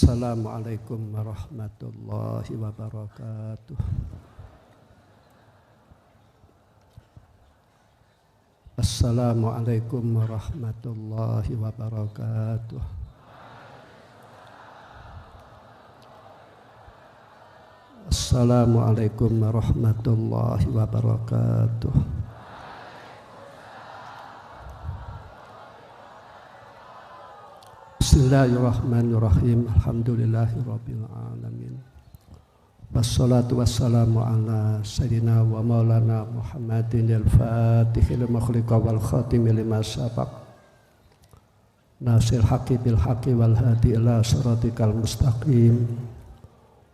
Assalamualaikum warahmatullahi wabarakatuh. Assalamualaikum warahmatullahi wabarakatuh. Assalamualaikum warahmatullahi wabarakatuh. Bismillahirrahmanirrahim. Alhamdulillahirabbil alamin. Wassalatu wassalamu ala sayyidina wa maulana Muhammadin al-fatihil makhliqa wal khatimi lima sabaq. Nasir haqqi bil haqqi wal hadi ila siratikal mustaqim.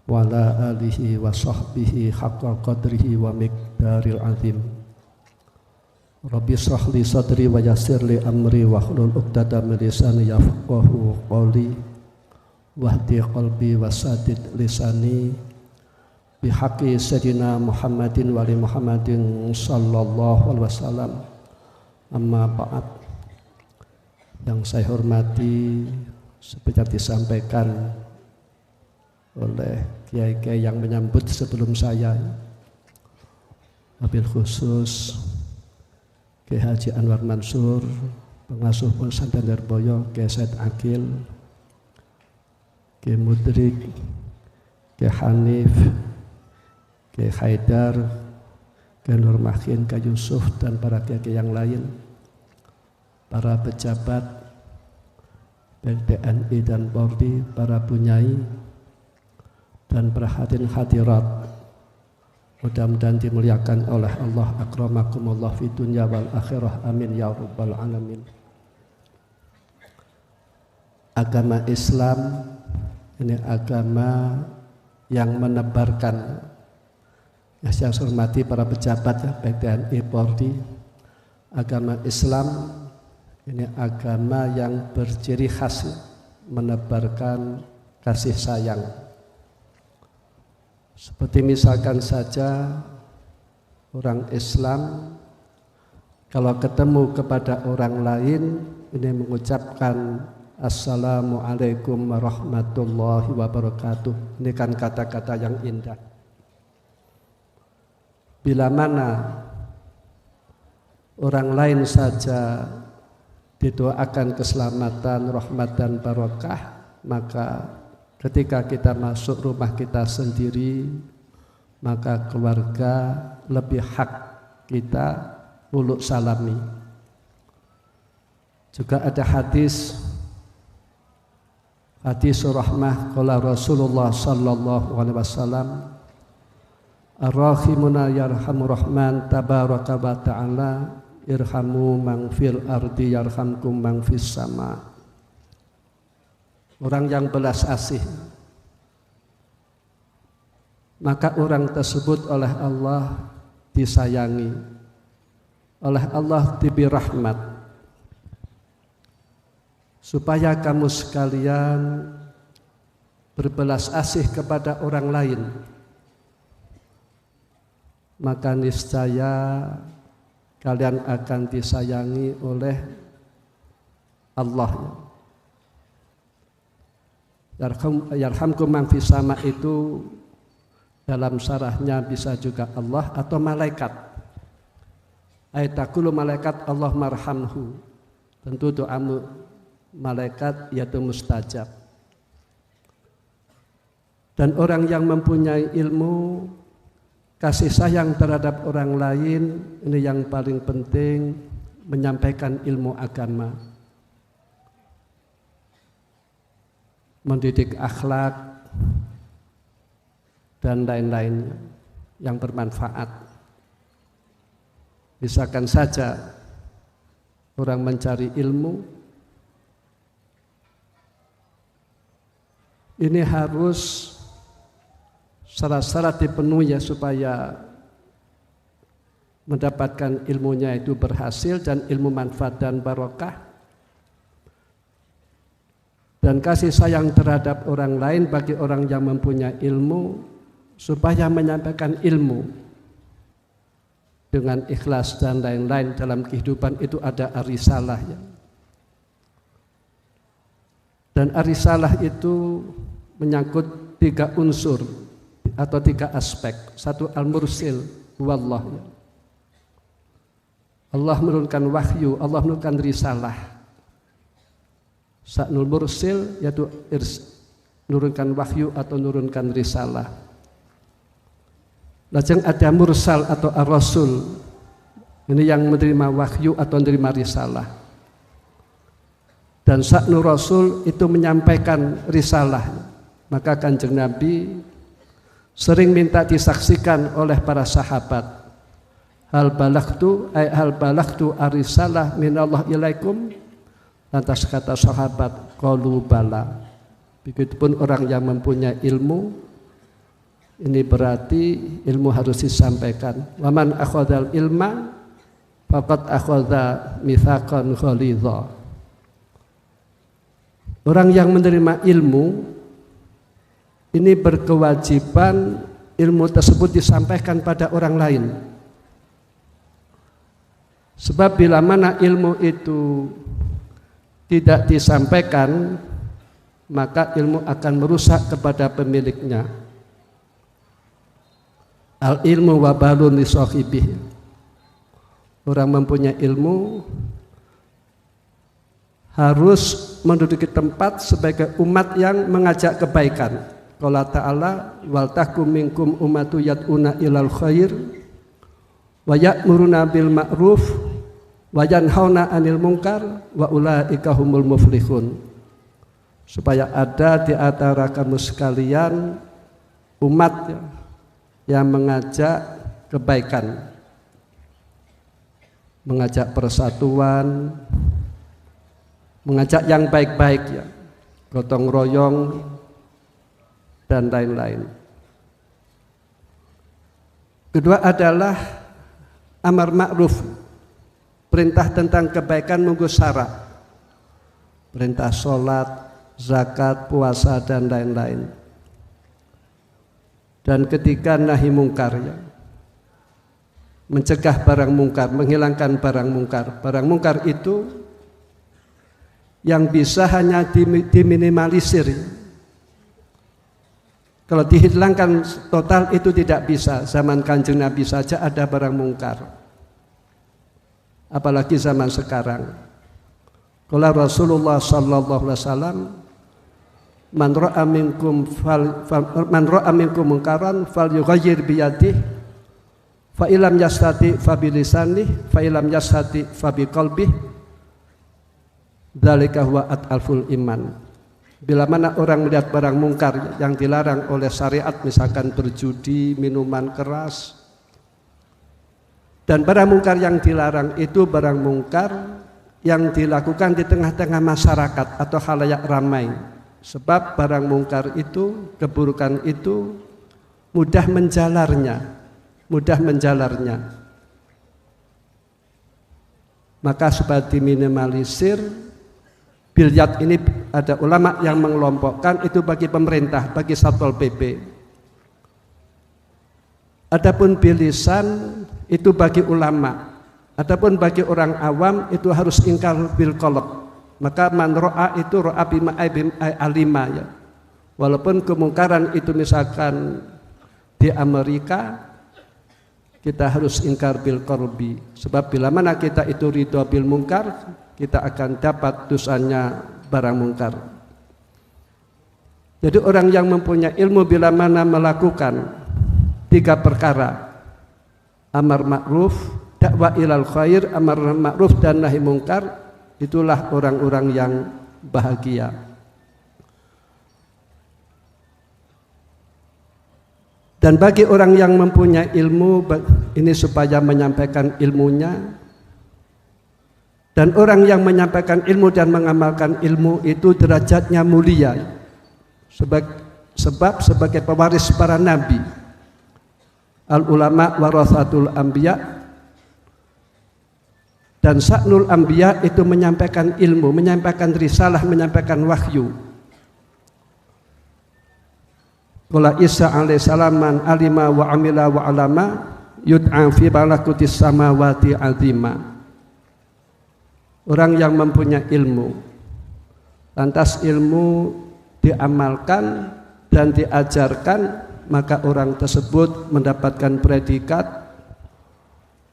Wa ala alihi wa sahbihi haqqa qadrihi wa miqdaril azim. Rabbi shrah li sadri wa yassir li amri wa hlul 'uqdatam min lisani yafqahu qawli wahdi qalbi wa sadid lisani bihaqqi sayyidina Muhammadin wa ali Muhammadin sallallahu alaihi wasallam. Amma ba'd. Yang saya hormati, seperti disampaikan oleh kiai-kiai yang menyambut sebelum saya, wabil khusus Kiai Haji Anwar Mansur, pengasuh pesantren Darboyo, Kiai Said Akil, Kiai Mudrik, Kiai Hanif, Kiai Haidar, Kiai Nur Makin, Kiai Yusuf, dan para kiai yang lain, para pejabat baik TNI dan Polri, para bunyai, dan para hadirin hadirat. Mudah-mudahan dimuliakan oleh Allah. Akramakumullah fi dunya wal akhirah. Amin ya rabbal alamin. Agama Islam ini agama yang menebarkan, ya, saya hormati para pejabat, ya, baik TNI, Polri. Agama Islam ini agama yang berciri khas menebarkan kasih sayang. Seperti misalkan saja orang Islam kalau ketemu kepada orang lain ini mengucapkan Assalamualaikum warahmatullahi wabarakatuh. Ini kan kata-kata yang indah. Bila mana orang lain saja didoakan keselamatan, rahmat dan barokah, maka ketika kita masuk rumah kita sendiri, maka keluarga lebih hak kita uluk salami. Juga ada hadis rahmah qala Rasulullah sallallahu alaihi wasallam, ar-rahimuna yarhamur rahman tabaraka wa ta'ala irhamu man fil ardi yarhamkum man fis sama. Orang yang belas asih, maka orang tersebut oleh Allah disayangi, oleh Allah diberi rahmat, supaya kamu sekalian berbelas asih kepada orang lain, maka niscaya kalian akan disayangi oleh Allah. Yarhamkum man fis sama itu dalam syarahnya bisa juga Allah atau malaikat. Ayatakulu malaikat Allah marhamhu. Tentu doa malaikat yaitu mustajab. Dan orang yang mempunyai ilmu, kasih sayang terhadap orang lain, ini yang paling penting, menyampaikan ilmu agama, mendidik akhlak dan lain-lainnya yang bermanfaat. Misalkan saja orang mencari ilmu, ini harus syarat-syarat dipenuhi, ya, supaya mendapatkan ilmunya itu berhasil dan ilmu manfaat dan barokah. Dan kasih sayang terhadap orang lain bagi orang yang mempunyai ilmu, supaya menyampaikan ilmu dengan ikhlas dan lain-lain dalam kehidupan itu ada arisalah, ya. Dan arisalah itu menyangkut 3 unsur atau 3 aspek. Satu, al-mursil wallah. Allah menurunkan wahyu, Allah menurunkan risalah. Sa'nul mursil yaitu menurunkan wahyu atau menurunkan risalah. Lajeng ada mursal atau ar-rasul. Ini yang menerima wahyu atau menerima risalah. Dan sa'nul rasul itu menyampaikan risalah. Maka Kanjeng Nabi sering minta disaksikan oleh para sahabat. Hal balagtu arisalah minallah ilaikum. Lantas kata sahabat, qalu bala. Begitupun orang yang mempunyai ilmu, ini berarti ilmu harus disampaikan. Waman akhadhal ilma faqad akhadha mitsaqan ghalidha. Orang yang menerima ilmu ini berkewajiban ilmu tersebut disampaikan pada orang lain. Sebab bila mana ilmu itu tidak disampaikan, maka ilmu akan merusak kepada pemiliknya. Al ilmu wabalun li shahibih. Orang mempunyai ilmu harus menduduki tempat sebagai umat yang mengajak kebaikan. Qala ta'ala wal takum minkum ummatu yad'una ilal khair wa ya'muruna bil ma'ruf wa yanhauna 'anil munkar wa ulaika humul muflihun. Supaya ada di antara kamu sekalian umat yang mengajak kebaikan, mengajak persatuan, mengajak yang baik-baik ya, gotong royong dan lain-lain. Kedua adalah amar ma'ruf, perintah tentang kebaikan munggu syara, perintah sholat, zakat, puasa dan lain-lain. Dan ketiga nahi mungkar ya, mencegah barang mungkar, menghilangkan barang mungkar. Barang mungkar itu yang bisa hanya diminimalisir. Kalau dihilangkan total itu tidak bisa. Zaman Kanjeng Nabi saja ada barang mungkar, apalagi zaman sekarang. Qala Rasulullah sallallahu alaihi wasallam, man ra'a minkum munkaran falyughayyir bi yadihi fa illam yastati fa bi lisanihi fa illam yastati fa bi qalbihi dzalika huwa at'aful iman. Bila mana orang melihat barang mungkar yang dilarang oleh syariat, misalkan berjudi, minuman keras, dan barang mungkar yang dilarang itu barang mungkar yang dilakukan di tengah-tengah masyarakat atau khalayak ramai. Sebab barang mungkar itu, keburukan itu mudah menjalarnya. Maka supaya diminimalisir, bilyat ini ada ulama yang mengelompokkan itu bagi pemerintah, bagi Satpol PP. Adapun bilisan itu bagi ulama. Adapun bagi orang awam itu harus ingkar bil qalb. Maka man ro'a itu ro'a bima alima ya. Walaupun kemungkaran itu misalkan di Amerika, kita harus ingkar bil qalbi. Sebab bila mana kita itu ridho bil mungkar, kita akan dapat dosanya barang mungkar. Jadi orang yang mempunyai ilmu bila mana melakukan 3 perkara, amar ma'ruf, dakwah ilal khair, amar ma'ruf dan nahi mungkar, itulah orang-orang yang bahagia. Dan bagi orang yang mempunyai ilmu ini supaya menyampaikan ilmunya. Dan orang yang menyampaikan ilmu dan mengamalkan ilmu itu derajatnya mulia. Sebab sebagai pewaris para nabi, al ulama warathatul anbiya, dan sa'nul anbiya itu menyampaikan ilmu, menyampaikan risalah, menyampaikan wahyu. Qala Isa alaihissalam man alima wa amila wa alama yud'a fi malakutis samawati azima. Orang yang mempunyai ilmu, lantas ilmu diamalkan dan diajarkan, maka orang tersebut mendapatkan predikat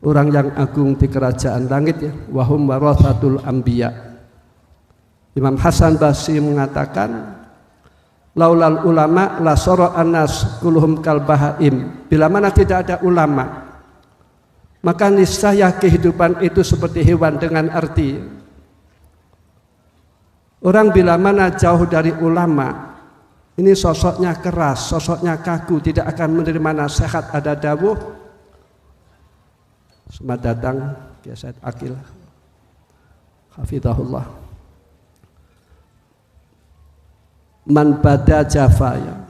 orang yang agung di kerajaan langit, ya. Wahum warathatul anbiya. Imam Hasan Basri mengatakan, laulal ulama la sara annas kulluhum kal bahaim. Bila mana tidak ada ulama, maka niscaya kehidupan itu seperti hewan, dengan arti orang bila mana jauh dari ulama, ini sosoknya keras, sosoknya kaku, tidak akan menerima nasihat. Ada dawuh, selamat datang Kiai Said Akil hafizahullah, man bada jafaya,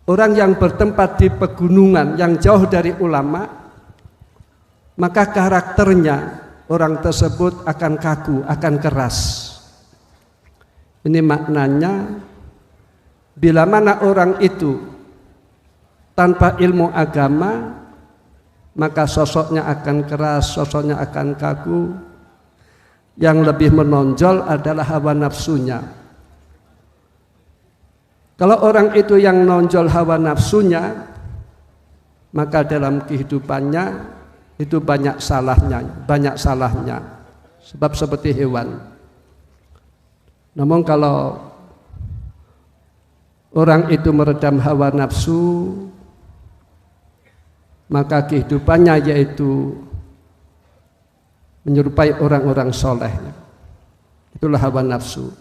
orang yang bertempat di pegunungan yang jauh dari ulama, maka karakternya orang tersebut akan kaku, akan keras. Ini maknanya, bila mana orang itu tanpa ilmu agama, maka sosoknya akan keras, sosoknya akan kaku. Yang lebih menonjol adalah hawa nafsunya. Kalau orang itu yang nonjol hawa nafsunya, maka dalam kehidupannya itu banyak salahnya, sebab seperti hewan. Namun kalau orang itu meredam hawa nafsu, maka kehidupannya yaitu menyerupai orang-orang soleh. Itulah hawa nafsu.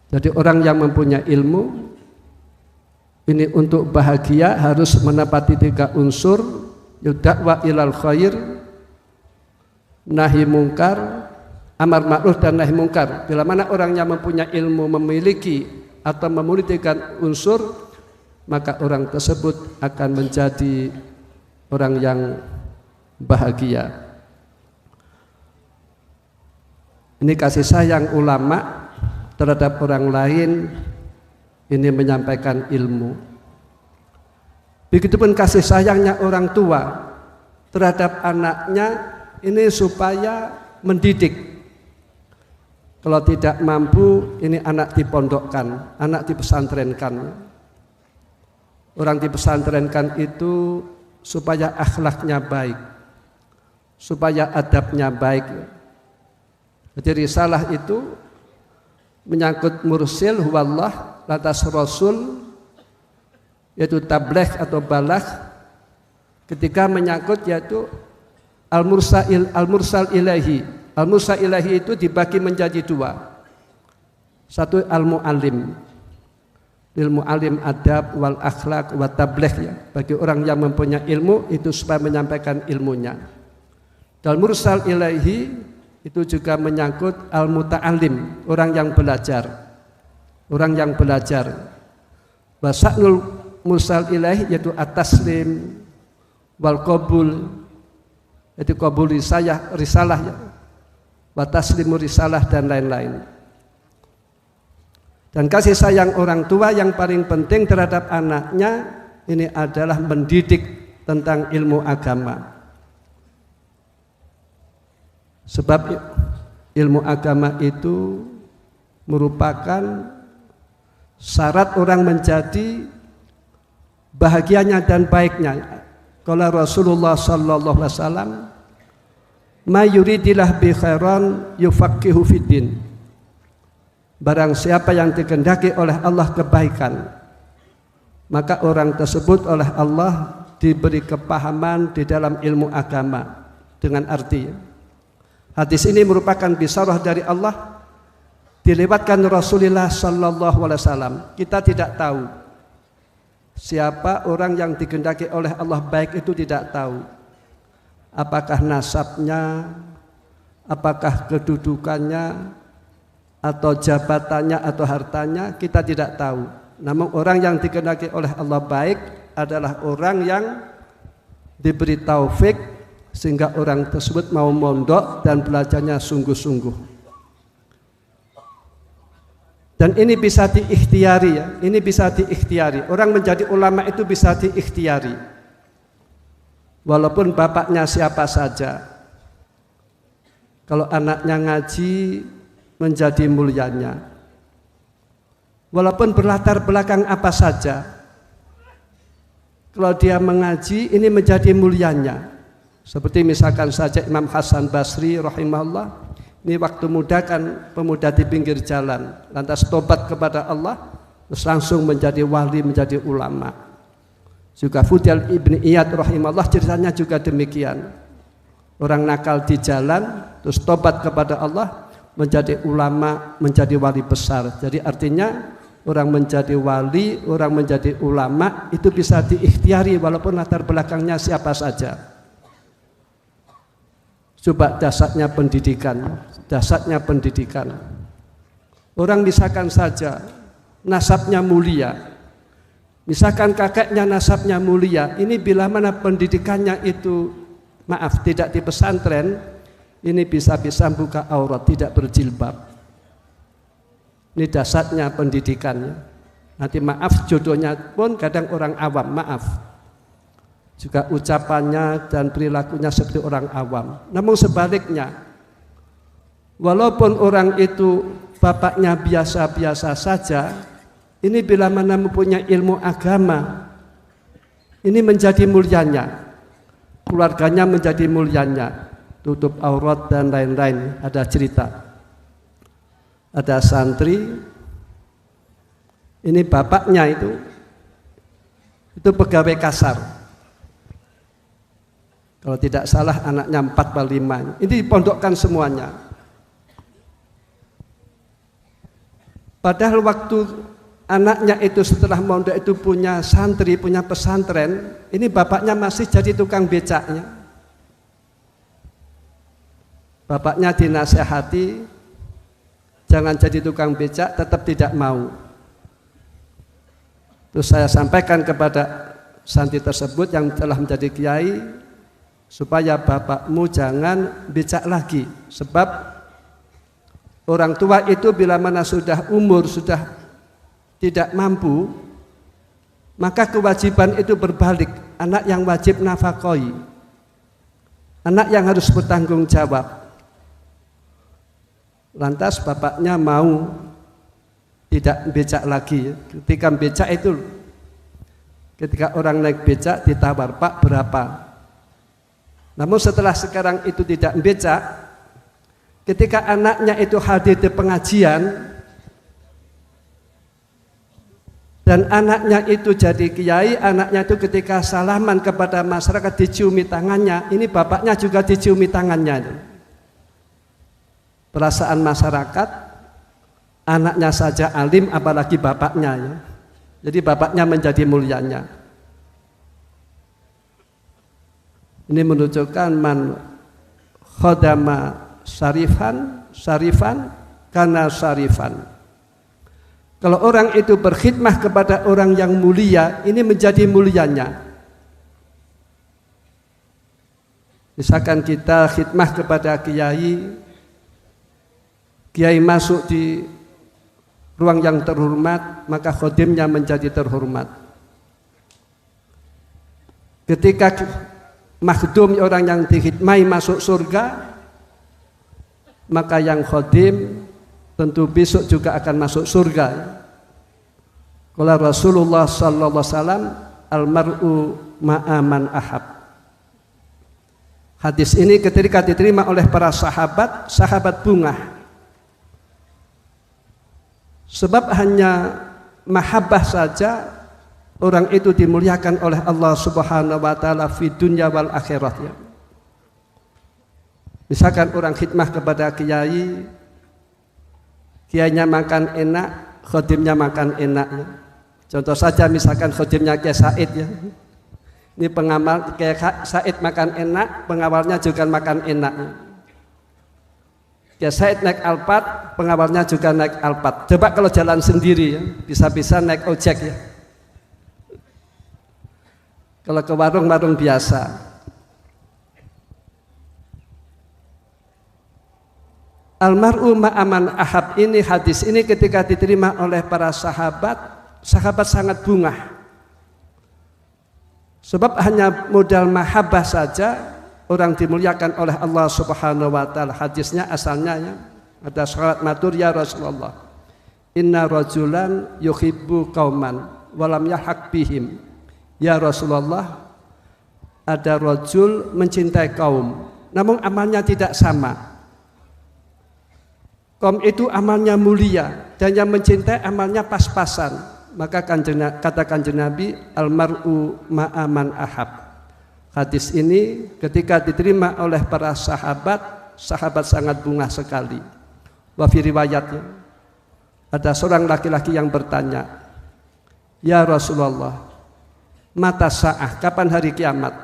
Jadi orang yang mempunyai ilmu ini untuk bahagia harus menepati 3 unsur, dakwah ilal khair, nahi mungkar, amar ma'ruf dan nahi mungkar. Bila mana orang yang mempunyai ilmu memiliki atau memenuhi 3 unsur, maka orang tersebut akan menjadi orang yang bahagia. Ini kasih sayang ulama terhadap orang lain, ini menyampaikan ilmu. Begitupun kasih sayangnya orang tua terhadap anaknya, ini supaya mendidik. Kalau tidak mampu, ini anak dipondokkan, anak dipesantrenkan. Orang dipesantrenkan itu supaya akhlaknya baik, supaya adabnya baik. Jadi risalah itu menyangkut mursil huwallah, lantas rasul, yaitu tabligh atau balagh. Ketika menyangkut yaitu al-mursal ilahi. Al-mursal ilahi itu dibagi menjadi 2. Satu al-mu'allim, ilmu alim adab wal akhlak wa tabligh, ya. Bagi orang yang mempunyai ilmu itu supaya menyampaikan ilmunya. Dan mursal ilahi itu juga menyangkut al-muta'allim, orang yang belajar. Orang yang belajar. Wa sa'nul mursal ilahi yaitu at-taslim wal qabul, yaitu qabul risalah, ya. Wa taslimu risalah dan lain-lain. Dan kasih sayang orang tua yang paling penting terhadap anaknya ini adalah mendidik tentang ilmu agama. Sebab ilmu agama itu merupakan syarat orang menjadi bahagianya dan baiknya. Kalau Rasulullah sallallahu alaihi wasallam, ma yuridillah bi khairan yufaqihu fiddin. Barang siapa yang dikehendaki oleh Allah kebaikan, maka orang tersebut oleh Allah diberi kepahaman di dalam ilmu agama. Dengan arti, hadis ini merupakan bisyarah dari Allah, dilewatkan Rasulullah sallallahu alaihi wasallam. Kita tidak tahu siapa orang yang dikehendaki oleh Allah baik, itu tidak tahu. Apakah nasabnya, apakah kedudukannya, atau jabatannya, atau hartanya, kita tidak tahu. Namun orang yang dikehendaki oleh Allah baik adalah orang yang diberi taufik sehingga orang tersebut mau mondok dan belajarnya sungguh-sungguh. Dan ini bisa diikhtiari, ya. Ini bisa diikhtiari. Orang menjadi ulama itu bisa diikhtiari. Walaupun bapaknya siapa saja, kalau anaknya ngaji menjadi mulianya. walaupun berlatar belakang apa saja. Kalau dia mengaji, ini menjadi mulianya. Seperti misalkan saja Imam Hasan Basri rahimahullah, ini waktu muda kan pemuda di pinggir jalan, lantas tobat kepada Allah, terus langsung menjadi wali, menjadi ulama. Juga Fudail ibn Iyad rahimahullah ceritanya juga demikian. Orang nakal di jalan, terus tobat kepada Allah, menjadi ulama, menjadi wali besar. Jadi artinya orang menjadi wali, orang menjadi ulama itu bisa diikhtiari walaupun latar belakangnya siapa saja. Coba dasarnya pendidikan, dasarnya pendidikan. Orang misalkan saja nasabnya mulia, misalkan kakeknya nasabnya mulia, ini bila mana pendidikannya itu maaf tidak di pesantren, ini bisa-bisa buka aurat, tidak berjilbab. Ini dasarnya pendidikannya. Nanti maaf jodohnya pun kadang orang awam, maaf. Juga ucapannya dan perilakunya seperti orang awam. Namun sebaliknya, walaupun orang itu bapaknya biasa-biasa saja, ini bila mana mempunyai ilmu agama, ini menjadi mulianya. Keluarganya menjadi mulianya. Tutup aurat dan lain-lain. Ada cerita. Ada santri, ini bapaknya itu pegawai kasar. Kalau tidak salah anaknya 4 atau 5. Ini dipondokkan semuanya. Padahal waktu anaknya itu setelah mondok itu punya santri, punya pesantren, ini bapaknya masih jadi tukang becaknya. Bapaknya dinasehati, jangan jadi tukang becak, tetap tidak mau. Terus saya sampaikan kepada santri tersebut yang telah menjadi kiai, supaya bapakmu jangan becak lagi, sebab orang tua itu bila mana sudah umur, sudah tidak mampu, maka kewajiban itu berbalik. Anak yang wajib nafakoi, anak yang harus bertanggung jawab. Lantas bapaknya mau tidak becak lagi. Ketika becak itu, ketika orang naik becak ditawar, Pak berapa? Namun setelah sekarang itu tidak becak, ketika anaknya itu hadir di pengajian dan anaknya itu jadi kiai, anaknya itu ketika salaman kepada masyarakat diciumi tangannya, ini bapaknya juga diciumi tangannya. Perasaan masyarakat, anaknya saja alim apalagi bapaknya ya. Jadi bapaknya menjadi mulianya. Ini menunjukkan man khodama syarifan karena syarifan. Kalau orang itu berkhidmah kepada orang yang mulia, ini menjadi mulianya. Misalkan kita khidmah kepada kiai, kiai masuk di ruang yang terhormat, maka khodimnya menjadi terhormat. Ketika makhdum orang yang dikhidmai masuk surga, maka yang khodim tentu besok juga akan masuk surga. Qala Rasulullah sallallahu alaihi wasallam, almar'u ma'aman ahab. Hadis ini ketika diterima oleh para sahabat, sahabat bungah. Sebab hanya mahabbah saja orang itu dimuliakan oleh Allah Subhanahu wa taala fi dunya wal akhirat ya. Misalkan orang khidmah kepada kiai, kiainya makan enak, khadimnya makan enak ya. Contoh saja misalkan khadimnya Kiai Said ya. Ini pengamal Kiai Said makan enak, pengawalnya juga makan enak ya. Kiai Said naik Alphard, pengawalnya juga naik Alphard. Coba kalau jalan sendiri ya, bisa-bisa naik ojek ya. Kalau ke warung-warung biasa. Almar'u ma'aman ahab, ini hadis ini ketika diterima oleh para sahabat, sahabat sangat bungah. Sebab hanya modal mahabbah saja orang dimuliakan oleh Allah Subhanahu wa taala. Hadisnya asalnya ya, ada sahabat matur, ya Rasulullah, inna rajulan yuhibbu qauman walam yahaq bihim. Ya Rasulullah, ada rajul mencintai kaum, namun amalnya tidak sama. Kaum itu amalnya mulia dan yang mencintai amalnya pas-pasan. Maka kata Kanjeng Nabi, almar'u ma'aman ahab. Hadis ini ketika diterima oleh para sahabat sangat bungah sekali. Wa fi riwayatnya, ada seorang laki-laki yang bertanya, ya Rasulullah, mata sa'ah, kapan hari kiamat?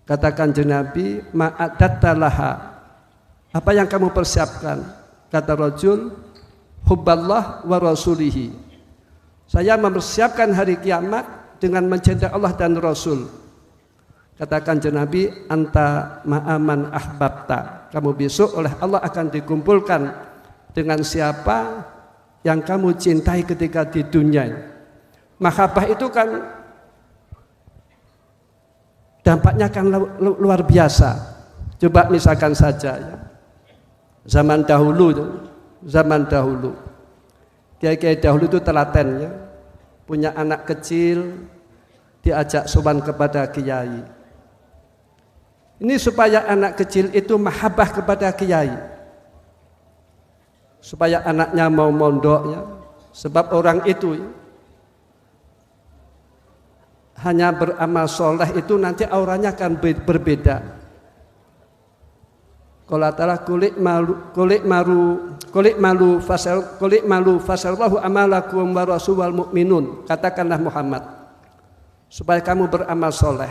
Kata Kanjeng Nabi, ma'adatta laha, apa yang kamu persiapkan? Kata rajul, hubballah wa rasulihi, saya mempersiapkan hari kiamat dengan mencintai Allah dan Rasul. Katakan Nabi, anta ma'aman ahbabta, kamu besok oleh Allah akan dikumpulkan dengan siapa yang kamu cintai ketika di dunia. Mahabbah itu kan dampaknya kan luar biasa. Coba misalkan saja ya, zaman dahulu kiai-kiai dahulu itu telaten ya, punya anak kecil diajak sowan kepada kiai. Ini supaya anak kecil itu mahabbah kepada kiai, supaya anaknya mau mondok ya. Sebab orang itu ya, hanya beramal soleh itu nanti auranya akan berbeda. Qala ta'ala kulik malu fasallahu amalakum wa rasulul mu'minun. Katakanlah Muhammad, supaya kamu beramal soleh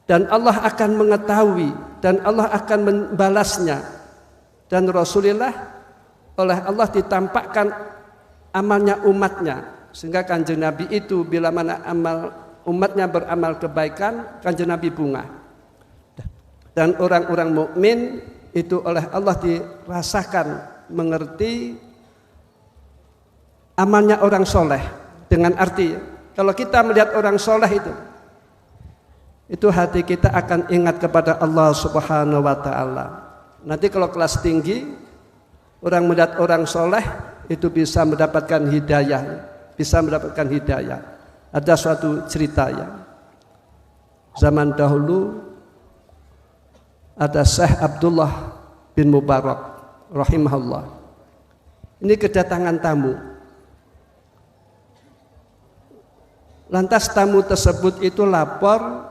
dan Allah akan mengetahui dan Allah akan membalasnya, dan Rasulullah oleh Allah ditampakkan amalnya umatnya, sehingga Kanjeng Nabi itu bila mana amal umatnya beramal kebaikan, Kanjeng Nabi bunga. Dan orang-orang mukmin itu oleh Allah dirasakan mengerti amalnya orang soleh. Dengan arti kalau kita melihat orang soleh itu hati kita akan ingat kepada Allah Subhanahu wa ta'ala. Nanti kalau kelas tinggi orang melihat orang soleh itu bisa mendapatkan hidayah. Ada suatu cerita ya, zaman dahulu ada Syekh Abdullah bin Mubarak rahimahullah. Ini kedatangan tamu. Lantas tamu tersebut itu lapor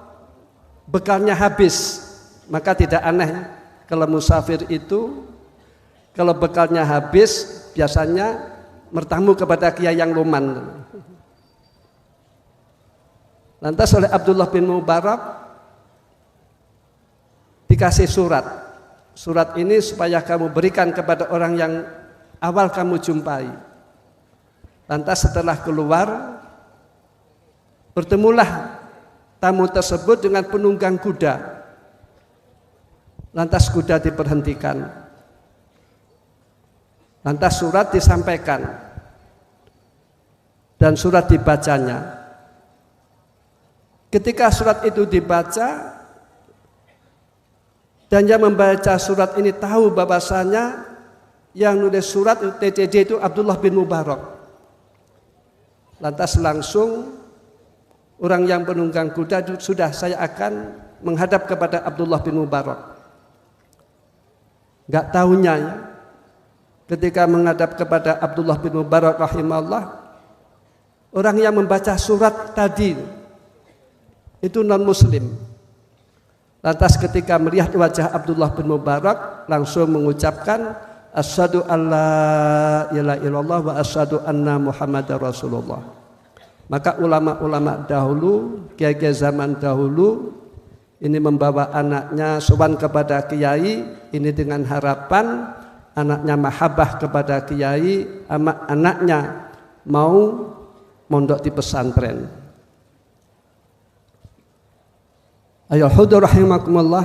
bekalnya habis. Maka tidak aneh kalau musafir itu kalau bekalnya habis biasanya bertamu kepada kiai yang luman. Lantas oleh Abdullah bin Mubarak dikasih surat. Surat ini supaya kamu berikan kepada orang yang awal kamu jumpai. Lantas setelah keluar, bertemulah tamu tersebut dengan penunggang kuda. Lantas kuda diberhentikan. Lantas surat disampaikan dan surat dibacanya. Ketika surat itu dibaca dan yang membaca surat ini tahu bahwasanya yang nulis surat TCJ itu Abdullah bin Mubarak. Lantas langsung orang yang penunggang kuda, sudah saya akan menghadap kepada Abdullah bin Mubarak. Enggak tahunya ya, ketika menghadap kepada Abdullah bin Mubarak rahimahullah, orang yang membaca surat tadi itu non muslim. Lantas ketika melihat wajah Abdullah bin Mubarak langsung mengucapkan asyhadu alla ilaha illallah wa asyhadu anna muhammadar rasulullah. Maka ulama-ulama dahulu, kiai-kiai zaman dahulu ini membawa anaknya sowan kepada kiai ini dengan harapan anaknya mahabbah kepada kiai, anaknya mau mondok di pesantren. Ayo hudur rahimakumullah.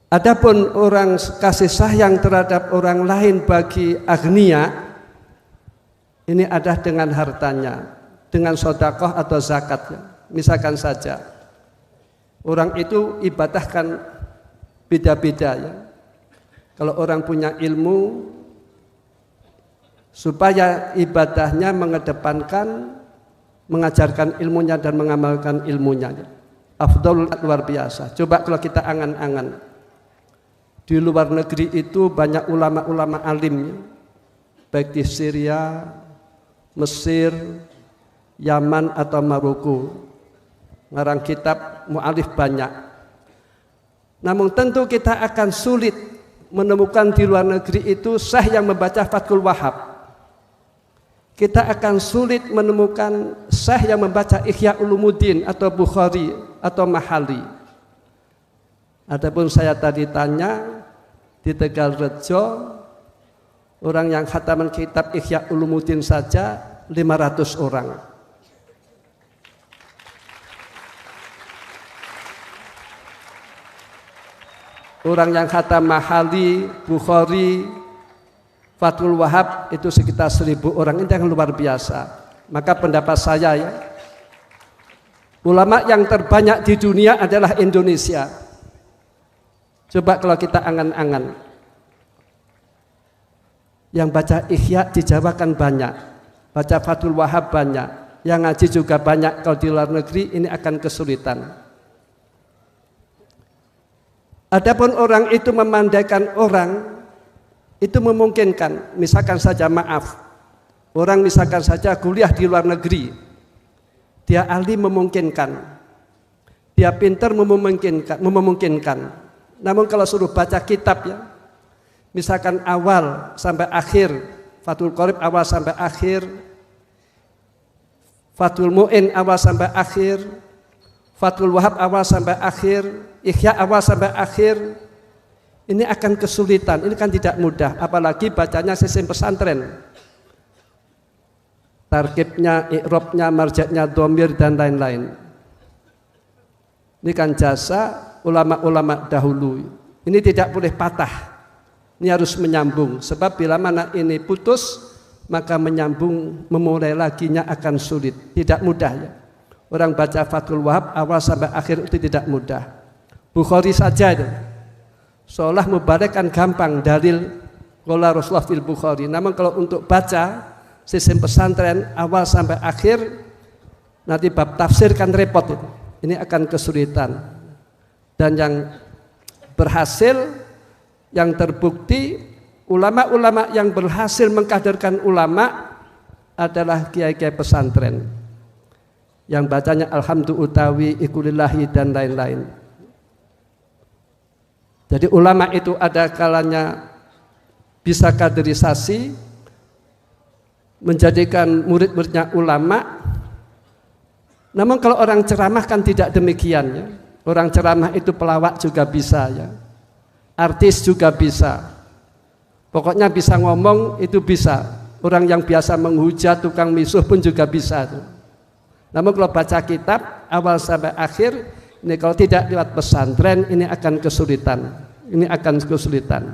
Adapun orang kasih sayang terhadap orang lain bagi agnia, ini ada dengan hartanya, dengan sedekah atau zakat. Misalkan saja orang itu ibadah kan beda-beda ya. Kalau orang punya ilmu, supaya ibadahnya mengedepankan mengajarkan ilmunya dan mengamalkan ilmunya. Afdal luar biasa. Coba kalau kita angan-angan, di luar negeri itu banyak ulama-ulama alim, baik di Syria, Mesir, Yaman atau Maroko. Ngarang kitab mu'alif banyak. Namun tentu kita akan sulit menemukan di luar negeri itu syekh yang membaca Fathul Wahhab. Kita akan sulit menemukan syekh yang membaca Ihya Ulumuddin atau Bukhari atau Mahali. Adapun saya tadi tanya di Tegalrejo, orang yang khataman kitab Ihya Ulumuddin saja 500 orang. Orang yang khatam Mahali, Bukhari, Fathul Wahhab itu sekitar 1000 orang. Ini yang luar biasa. Maka pendapat saya ya, ulama yang terbanyak di dunia adalah Indonesia. Coba kalau kita angan-angan, yang baca Ihya di Jawa kan banyak, baca Fathul Wahhab banyak, yang ngaji juga banyak. Kalau di luar negeri ini akan kesulitan. Adapun orang itu memandaikan orang, itu memungkinkan. Misalkan saja orang misalkan saja kuliah di luar negeri, dia ahli memungkinkan, dia pintar memungkinkan. Namun kalau suruh baca kitab ya, misalkan awal sampai akhir, Fathul Qorib awal sampai akhir, Fathul Mu'in awal sampai akhir, Fathul Wahhab awal sampai akhir, Ihya awal sampai akhir, ini akan kesulitan. Ini kan tidak mudah, apalagi bacanya sistem pesantren, tarkibnya, i'rabnya, marja'nya, dhamir dan lain-lain. Ini kan jasa ulama-ulama dahulu. Ini tidak boleh patah, ini harus menyambung. Sebab bila mana ini putus, maka menyambung memulai laginya akan sulit, tidak mudah ya. Orang baca Fathul Wahhab awal sampai akhir itu tidak mudah. Bukhari saja itu seolah Mubarak kan gampang, dalil qala Rasulullah fil Bukhari. Namun kalau untuk baca sistem pesantren awal sampai akhir, nanti bab tafsir kan repot itu. Ini akan kesulitan. Dan yang berhasil, yang terbukti, ulama-ulama yang berhasil mengkaderkan ulama adalah kiai-kiai pesantren yang bacanya alhamdulillah utawi ikulillahi dan lain-lain. Jadi ulama itu ada kalanya bisa kaderisasi, menjadikan murid-muridnya ulama. Namun kalau orang ceramah kan tidak demikian ya. Orang ceramah itu pelawak juga bisa ya, artis juga bisa, pokoknya bisa ngomong itu bisa. Orang yang biasa menghujat, tukang misuh pun juga bisa tuh. Namun kalau baca kitab awal sampai akhir, ini kalau tidak lewat pesantren ini akan kesulitan. Ini akan kesulitan.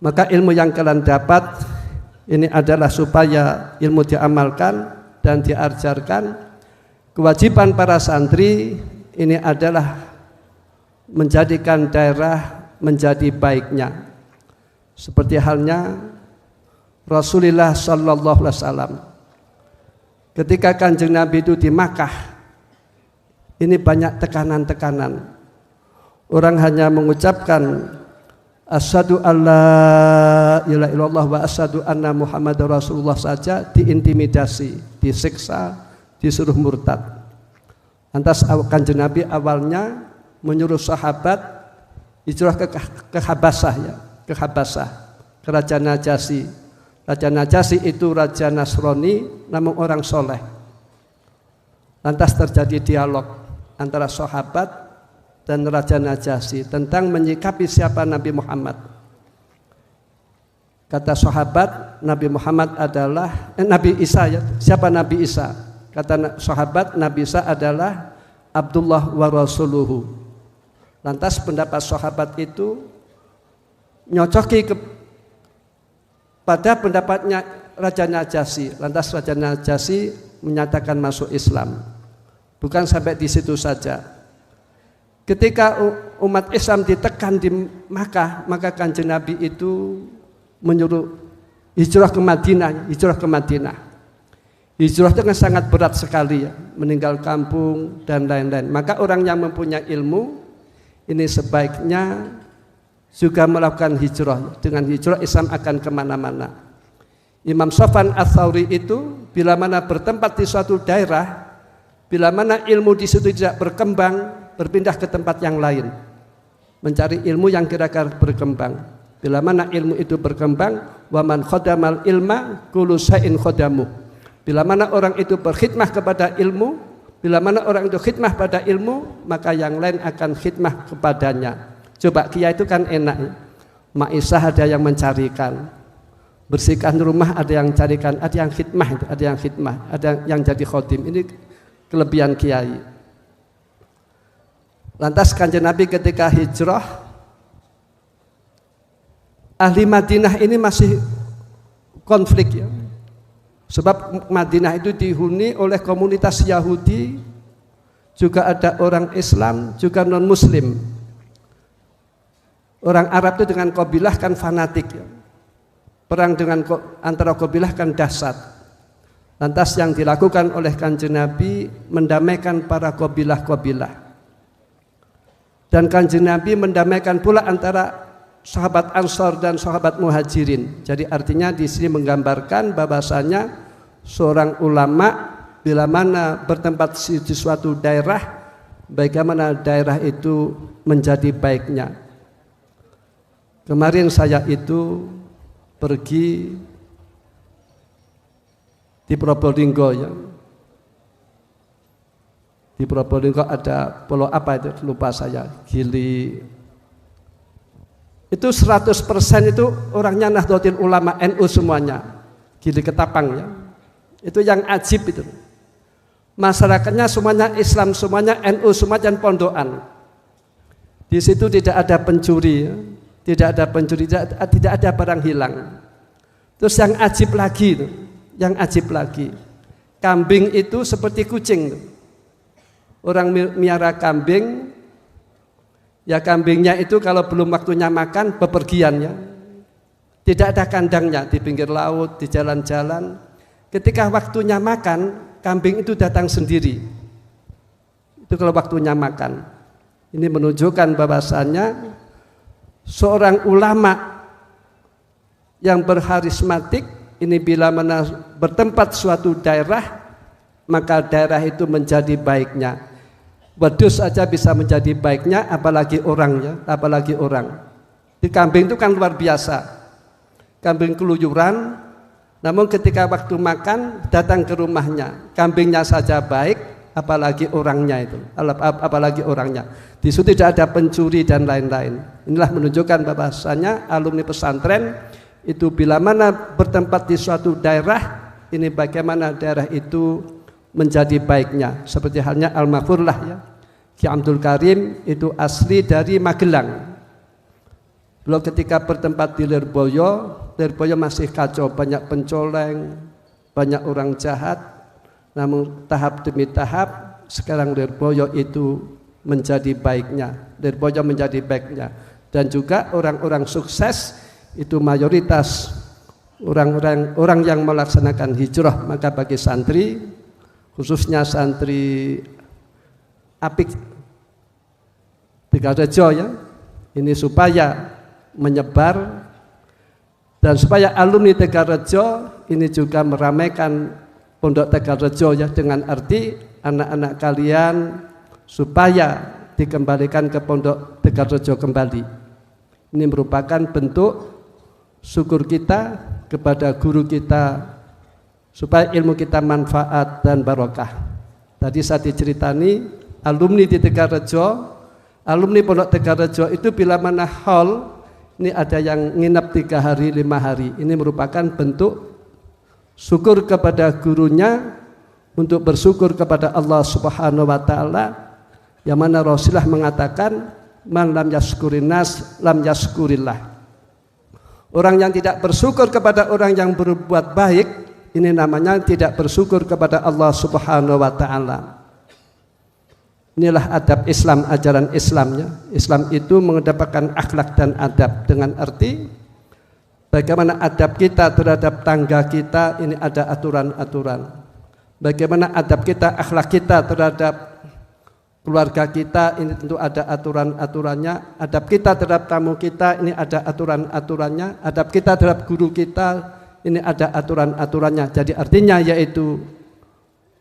Maka ilmu yang kalian dapat ini adalah supaya ilmu diamalkan dan diajarkan. Kewajiban para santri ini adalah menjadikan daerah menjadi baiknya. Seperti halnya Rasulullah Sallallahu Alaihi Wasallam. Ketika Kanjeng Nabi itu di Makkah, ini banyak tekanan-tekanan. Orang hanya mengucapkan asyhadu alla ilaha illallah wa asyhadu anna Muhammadar Rasulullah saja diintimidasi, disiksa, disuruh murtad. Lantas Kanjeng Nabi awalnya menyuruh sahabat hijrah ke Habasah ya, ke Habasah, ke Raja Najasyi. Raja Najasyi itu Raja Nasrani, namun orang soleh. Lantas terjadi dialog antara sahabat dan Raja Najasyi tentang menyikapi siapa Nabi Muhammad. Kata sahabat, Nabi Muhammad adalah Nabi Isa ya. Siapa Nabi Isa? Kata sahabat, Nabi Isa adalah Abdullah wa Rasuluhu. Lantas pendapat sahabat itu nyocoki pada pendapatnya Raja Najasyi. Lantas Raja Najasyi menyatakan masuk Islam. Bukan sampai di situ saja. Ketika umat Islam ditekan di Makkah, maka Kanjeng Nabi itu menyuruh hijrah ke Madinah. Hijrah itu kan sangat berat sekali ya, meninggal kampung dan lain-lain. Maka orang yang mempunyai ilmu ini sebaiknya juga melakukan hijrah. Dengan hijrah Islam akan kemana-mana. Imam Sofyan Ats-Tsauri itu bila mana bertempat di suatu daerah, bila mana ilmu di situ tidak berkembang, berpindah ke tempat yang lain, mencari ilmu yang kira-kira berkembang. Bila mana ilmu itu berkembang, wa man khadamal ilma kullu syai'in khadamu. Bila mana orang itu berkhidmah kepada ilmu, bila mana orang itu khidmah pada ilmu, maka yang lain akan khidmah kepadanya. Coba kiai itu kan enak ya. Maisah ada yang mencarikan, bersihkan rumah ada yang carikan, ada yang khidmah, ada yang jadi khodim. Ini kelebihan kiai. Lantas Kanjeng Nabi ketika hijrah, ahli Madinah ini masih konflik ya. Sebab Madinah itu dihuni oleh komunitas Yahudi, juga ada orang Islam, juga non Muslim. Orang Arab itu dengan kabilah kan fanatik ya. Perang dengan antara kabilah kan dahsyat. Lantas yang dilakukan oleh Kanjeng Nabi mendamaikan para kabilah-kabilah. Dan Kanjeng Nabi mendamaikan pula antara sahabat Ansor dan sahabat Muhajirin. Jadi artinya di sini menggambarkan bahwasanya seorang ulama bila mana bertempat di suatu daerah, bagaimana daerah itu menjadi baiknya. Kemarin saya itu pergi di Probolinggo ya. Di Probolinggo ada pulau apa itu lupa saya, Gili. Itu 100% itu orangnya Nahdlatul Ulama NU semuanya. Gili Ketapang ya. Itu yang ajib itu. Masyarakatnya semuanya Islam, semuanya NU, semua dan pondokan. Di situ tidak ada pencuri ya. Tidak ada barang hilang. Terus yang ajib lagi, kambing itu seperti kucing. Orang miara kambing, ya kambingnya itu kalau belum waktunya makan bepergian ya. Tidak ada kandangnya di pinggir laut, di jalan-jalan. Ketika waktunya makan, kambing itu datang sendiri. Itu kalau waktunya makan. Ini menunjukkan bahwasannya seorang ulama yang berharismatik ini bila mana bertempat suatu daerah, maka daerah itu menjadi baiknya. Wedhus saja bisa menjadi baiknya, apalagi orang. Di kambing itu kan luar biasa. Kambing keluyuran, namun ketika waktu makan datang ke rumahnya. Kambingnya saja baik, apalagi orangnya. Di situ tidak ada pencuri dan lain-lain. Inilah menunjukkan bahwasanya alumni pesantren itu bila mana bertempat di suatu daerah, ini bagaimana daerah itu menjadi baiknya. Seperti halnya Al-Maghfurlah ya, Ki Abdul Karim itu asli dari Magelang. Beliau ketika bertempat di Lirboyo masih kacau, banyak pencoleng, banyak orang jahat. Namun tahap demi tahap sekarang Lirboyo itu menjadi baiknya. Dan juga orang-orang sukses itu mayoritas orang yang melaksanakan hijrah. Maka bagi santri, khususnya santri Apik Tegalrejo ya, ini supaya menyebar dan supaya alumni Tegalrejo ini juga meramaikan Pondok Tegalrejo ya, dengan arti anak-anak kalian supaya dikembalikan ke Pondok Tegalrejo kembali. Ini merupakan bentuk syukur kita kepada guru kita supaya ilmu kita manfaat dan barokah. Tadi saya diceritani alumni di Tegalrejo, alumni Pondok Tegalrejo itu bila mana hall ini ada yang nginap 3 hari 5 hari. Ini merupakan bentuk syukur kepada gurunya untuk bersyukur kepada Allah Subhanahu wa taala, yang mana Rasulullah mengatakan man lam yaskurin nas lam yaskurillah. Orang yang tidak bersyukur kepada orang yang berbuat baik, ini namanya tidak bersyukur kepada Allah Subhanahu wa taala. Inilah adab Islam, ajaran Islamnya. Islam itu mengedepankan akhlak dan adab dengan arti bagaimana adab kita terhadap tangga kita, ini ada aturan-aturan. Bagaimana adab kita, akhlak kita terhadap keluarga kita, ini tentu ada aturan-aturannya. Adab kita terhadap tamu kita, ini ada aturan-aturannya. Adab kita terhadap guru kita, ini ada aturan-aturannya. Jadi artinya yaitu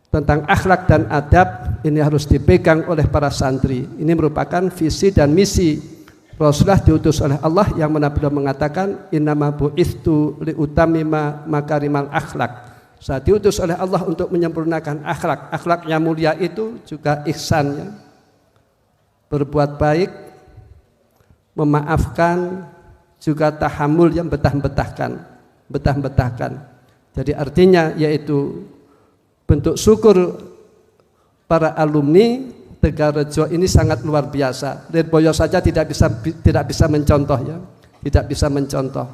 tentang akhlak dan adab ini harus dipegang oleh para santri. Ini merupakan visi dan misi Rasulullah diutus oleh Allah yang mana beliau mengatakan innama bu'itsu liutammima makarimal akhlak. Saya diutus oleh Allah untuk menyempurnakan akhlak. Akhlak yang mulia itu juga ihsannya, berbuat baik, memaafkan, juga tahammul yang betah-betahkan. Jadi artinya yaitu bentuk syukur para alumni Tegarrejo ini sangat luar biasa. Lirboyo saja tidak bisa mencontoh ya, tidak bisa mencontoh.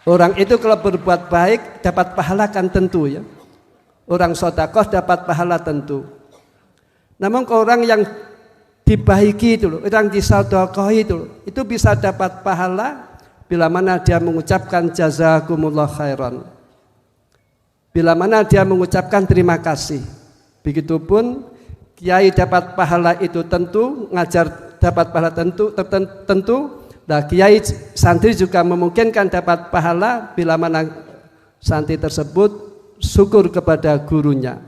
Orang itu kalau berbuat baik dapat pahala kan tentu ya. Orang sedekah dapat pahala tentu. Namun orang yang dibaiki itu loh, orang disedekahi itu bisa dapat pahala bila mana dia mengucapkan jazakumullah khairan, bila mana dia mengucapkan terima kasih. Begitupun kiai dapat pahala itu tentu, ngajar dapat pahala tentu. Nah, kiai santri juga memungkinkan dapat pahala bila mana santri tersebut syukur kepada gurunya.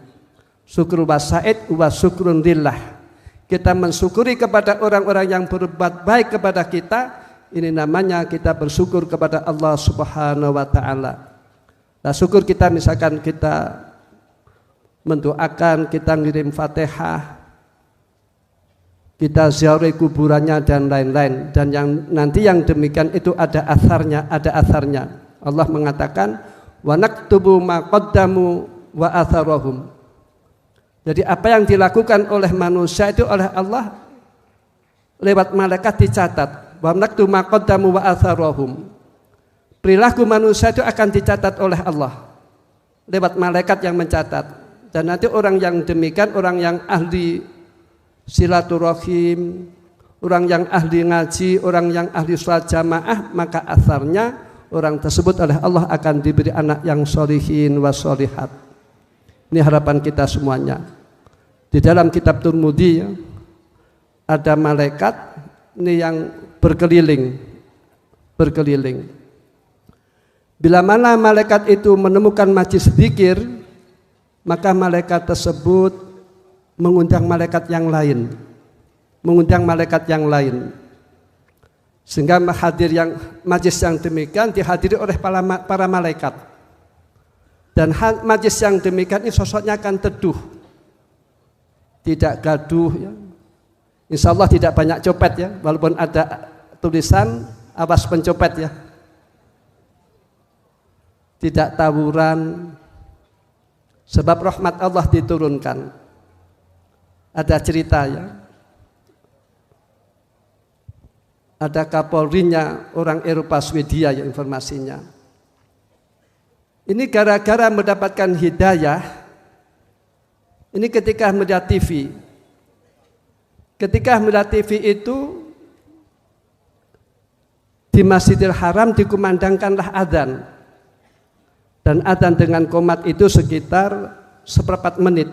Syukur wasaid wa syukrun lillah. Kita mensyukuri kepada orang-orang yang berbuat baik kepada kita. Ini namanya kita bersyukur kepada Allah Subhanahu wa taala. Nah, syukur kita misalkan kita mendoakan, kita ngirim Fatihah, kita ziarah kuburannya dan lain-lain, dan yang nanti yang demikian itu ada atharnya. Allah mengatakan wa naktubu ma qaddamu wa atharahum. Jadi apa yang dilakukan oleh manusia itu oleh Allah lewat malaikat dicatat. Wa naktubu ma qaddamu wa atharahum. Perilaku manusia itu akan dicatat oleh Allah lewat malaikat yang mencatat. Dan nanti orang yang demikian, orang yang ahli silaturahim, orang yang ahli ngaji, orang yang ahli sholat jamaah, maka atharnya orang tersebut oleh Allah akan diberi anak yang sholihin wa sholihat. Ini harapan kita semuanya. Di dalam kitab Tirmidzi ada malaikat ini yang berkeliling. Bila mana malaikat itu menemukan majlis zikir, maka malaikat tersebut mengundang malaikat yang lain. Sehingga majlis yang demikian dihadiri oleh para malaikat. Dan majlis yang demikian ini sosoknya akan teduh, tidak gaduh ya. Insya Allah tidak banyak copet ya, walaupun ada tulisan awas pencopet ya. Tidak tawuran, sebab rahmat Allah diturunkan. Ada cerita ya, ada kapolrinya orang Eropa Swedia ya informasinya. Ini gara-gara mendapatkan hidayah, ini ketika melihat TV. Ketika melihat TV itu di Masjidil Haram dikumandangkanlah adzan. Dan adzan dengan qomat itu sekitar 1/4 menit.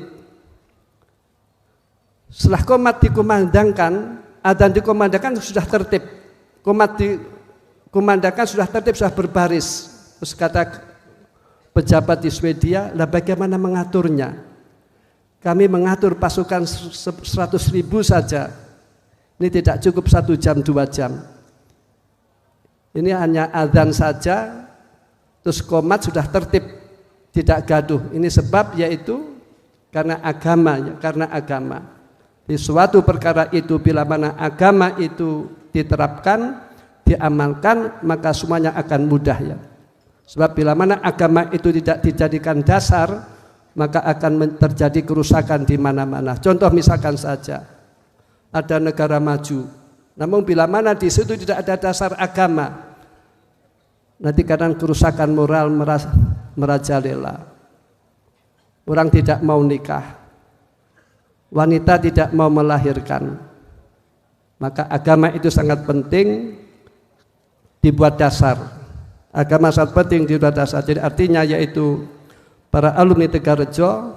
Setelah qomat dikumandangkan, adzan dikumandangkan sudah tertib. Qomat dikumandangkan sudah tertib, sudah berbaris. Terus kata pejabat di Swedia, lah bagaimana mengaturnya? Kami mengatur pasukan 100.000 saja. Ini tidak cukup 1 jam 2 jam. Ini hanya adzan saja. Terus qomat sudah tertib, tidak gaduh. Ini sebab yaitu karena agama. Di suatu perkara itu bila mana agama itu diterapkan, diamalkan, maka semuanya akan mudah ya. Sebab bila mana agama itu tidak dijadikan dasar, maka akan terjadi kerusakan di mana-mana. Contoh misalkan saja ada negara maju, namun bila mana di situ tidak ada dasar agama, nanti kadang kerusakan moral merajalela. Orang tidak mau nikah, wanita tidak mau melahirkan. Maka agama itu sangat penting dibuat dasar. Agama sangat penting dibuat dasar. Jadi artinya yaitu para alumni Tegarrejo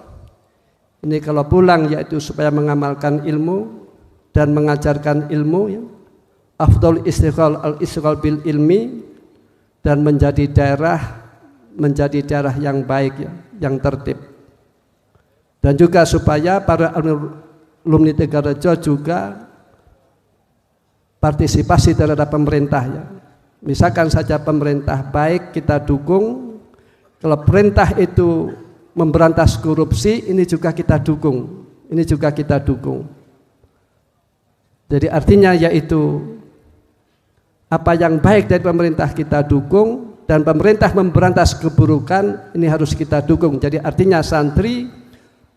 ini kalau pulang yaitu supaya mengamalkan ilmu dan mengajarkan ilmu ya. Afdal istiqlal al-istiqlal bil ilmi, dan menjadi daerah yang baik ya, yang tertib. Dan juga supaya para alumni Tegarrejo juga partisipasi terhadap pemerintah ya. Misalkan saja pemerintah baik kita dukung, kalau perintah itu memberantas korupsi ini juga kita dukung. Jadi artinya yaitu apa yang baik dari pemerintah kita dukung, dan pemerintah memberantas keburukan ini harus kita dukung. Jadi artinya santri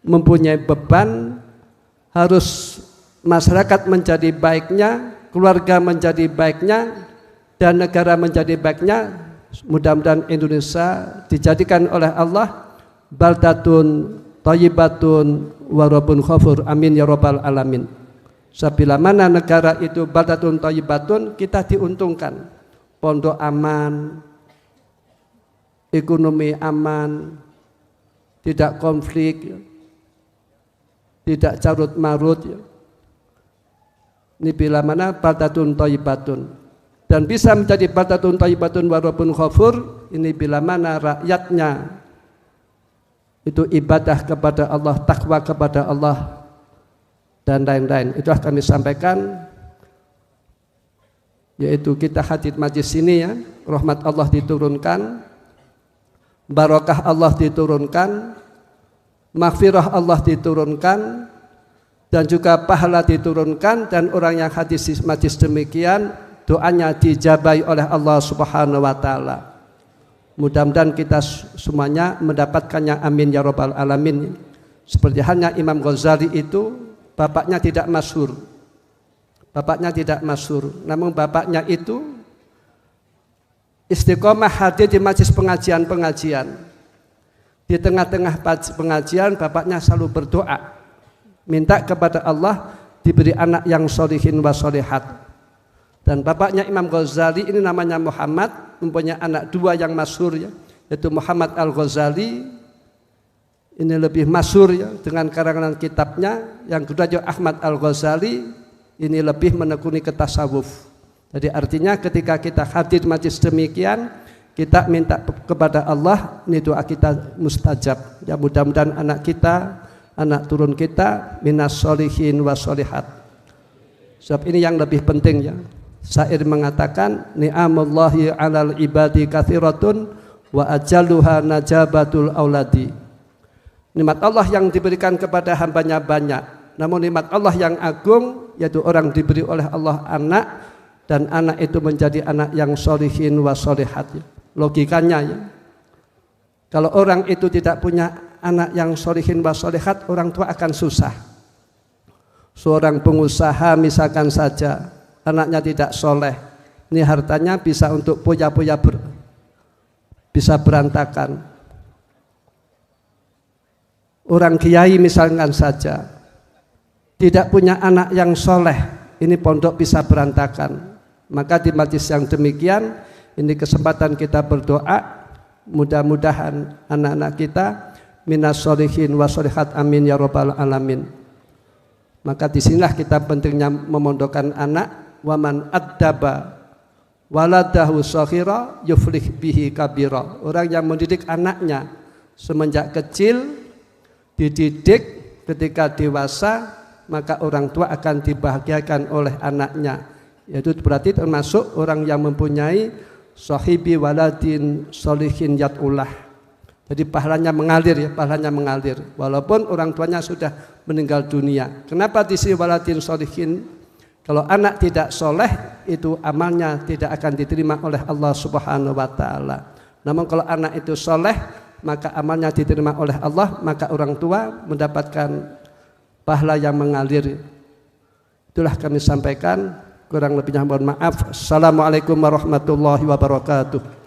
mempunyai beban, harus masyarakat menjadi baiknya, keluarga menjadi baiknya, dan negara menjadi baiknya. Mudah-mudahan Indonesia dijadikan oleh Allah baldatun thayyibatun wa rabbun ghafur, amin ya rabbal alamin. Sabila mana negara itu baldatun thayyibatun, kita diuntungkan. Pondok aman, ekonomi aman, tidak konflik, tidak carut marut. Ini bila mana baldatun thayyibatun, dan bisa menjadi baldatun thayyibatun wa rabbun ghafur ini bila mana rakyatnya itu ibadah kepada Allah, takwa kepada Allah, dan lain-lain. Itulah kami sampaikan, yaitu kita hadir majlis ini ya, rahmat Allah diturunkan, barakah Allah diturunkan, maghfirah Allah diturunkan, dan juga pahala diturunkan, dan orang yang hadir majlis demikian doanya dijabai oleh Allah Subhanahu wa taala. Mudah-mudahan kita semuanya mendapatkannya, amin ya rabbal alamin. Seperti halnya Imam Ghazali itu bapaknya tidak masyhur, namun bapaknya itu istiqomah hadir di majlis pengajian. Di tengah-tengah pengajian bapaknya selalu berdoa, minta kepada Allah diberi anak yang sholihin wa sholihat. Dan bapaknya Imam Ghazali ini namanya Muhammad, mempunyai anak dua yang masyhur ya, yaitu Muhammad Al-Ghazali. Ini lebih masyhur ya dengan karangan kitabnya. Yang kedua juga Ahmad Al-Ghazali, ini lebih menekuni ke tasawuf. Jadi artinya ketika kita hadir majlis demikian, kita minta kepada Allah, ini doa kita mustajab. Ya mudah-mudahan anak kita, anak turun kita minas sholihin wa sholihat. Sebab ini yang lebih penting ya. Syair mengatakan ni'amullahi 'alal ibadi katsiratun wa ajalluha najabatul auladi. Nikmat Allah yang diberikan kepada hambanya banyak, namun nikmat Allah yang agung yaitu orang diberi oleh Allah anak, dan anak itu menjadi anak yang sholihin wa sholihat. Logikanya ya, kalau orang itu tidak punya anak yang sholihin wa sholihat, orang tua akan susah. Seorang pengusaha misalkan saja anaknya tidak soleh, ini hartanya bisa untuk poya-poya bisa berantakan. Orang kiai misalkan saja tidak punya anak yang soleh, ini pondok bisa berantakan. Maka di majlis yang demikian ini kesempatan kita berdoa, mudah-mudahan anak-anak kita minas sholihin wa sholihat, amin ya rabbal alamin. Maka disinilah kita pentingnya memondokkan anak. Waman addaba waladahu shaghira yuflih bihi kabira. Orang yang mendidik anaknya semenjak kecil, dididik ketika dewasa, maka orang tua akan dibahagiakan oleh anaknya. Yaitu berarti termasuk orang yang mempunyai sahibi waladin sholihin yatullah. Jadi pahalanya mengalir ya, pahalanya mengalir walaupun orang tuanya sudah meninggal dunia. Kenapa disi waladin sholihin? Kalau anak tidak soleh, itu amalnya tidak akan diterima oleh Allah Subhanahu wa taala. Namun kalau anak itu soleh, maka amalnya diterima oleh Allah, maka orang tua mendapatkan pahala yang mengalir. Itulah kami sampaikan, kurang lebihnya mohon maaf. Assalamualaikum warahmatullahi wabarakatuh.